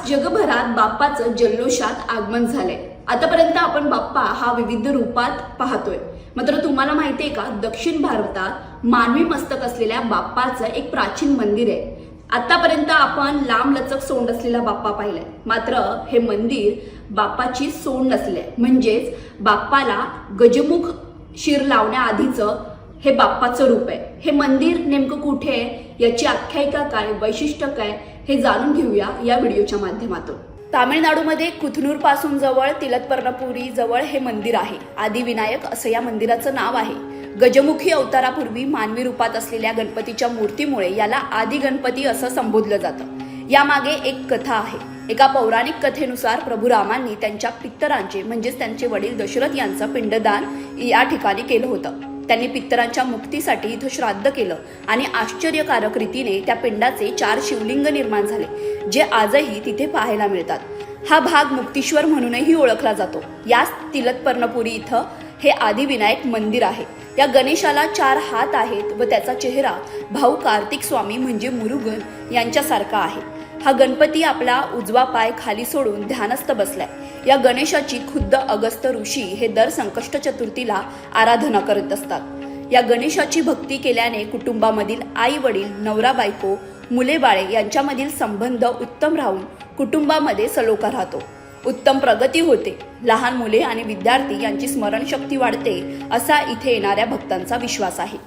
जगभरात बाप्पाचं जल्लोषात आगमन झालंय। आतापर्यंत आपण बाप्पा हा विविध रूपात पाहतोय, मात्र तुम्हाला माहितीये का, दक्षिण भारतात मानवी मस्तक असलेल्या बाप्पाचं एक प्राचीन मंदिर आहे। आतापर्यंत आपण लांब लचक सोंड असलेला बाप्पा पाहिलाय, मात्र हे मंदिर बाप्पाची सोंड नसले, म्हणजेच बाप्पाला गजमुख शिर लावण्याआधीचं हे बाप्पाचं रूप आहे। हे मंदिर नेमकं कुठे आहे, याची आख्यायिका काय, वैशिष्ट्य काय, हे जाणून घेऊया या व्हिडिओच्या माध्यमातून। तामिळनाडूमध्ये कुथनूर पासून जवळ तिलतपर्णपुरी जवळ हे मंदिर आहे। आदिविनायक असं या मंदिराचं नाव आहे। गजमुखी अवतारापूर्वी मानवी रूपात असलेल्या गणपतीच्या मूर्तीमुळे याला आदि गणपती असं संबोधलं जातं। यामागे एक कथा आहे। एका पौराणिक कथेनुसार प्रभू रामांनी त्यांच्या पितरांचे म्हणजेच त्यांचे वडील दशरथ यांचं पिंडदान या ठिकाणी केलं होतं। त्यांनी पितरांच्या मुक्तीसाठी इथं श्राद्ध केलं आणि आश्चर्यकारक रीतीने त्या पिंडाचे 4 शिवलिंग निर्माण झाले, जे आजही तिथे पाहायला मिळतात। हा भाग मुक्तीश्वर म्हणूनही ओळखला जातो। याच तिलतपर्णपुरी इथं हे आदिविनायक मंदिर आहे। या गणेशाला 4 हात आहेत व त्याचा चेहरा भाऊ कार्तिक स्वामी म्हणजे मुरुगन यांच्यासारखा आहे। हा गणपती आपला उजवा पाय खाली सोडून ध्यानस्थ बसलाय। या गणेशाची खुद्द अगस्त्य ऋषी हे दर संकष्ट चतुर्थीला आराधना करत असतात। या गणेशाची भक्ती केल्याने कुटुंबामधील आई वडील, नवरा बायको, मुले बाळे यांच्यामधील संबंध उत्तम राहून कुटुंबामध्ये सलोखा राहतो, उत्तम प्रगती होते, लहान मुले आणि विद्यार्थी यांची स्मरणशक्ती वाढते, असा इथे येणाऱ्या भक्तांचा विश्वास आहे।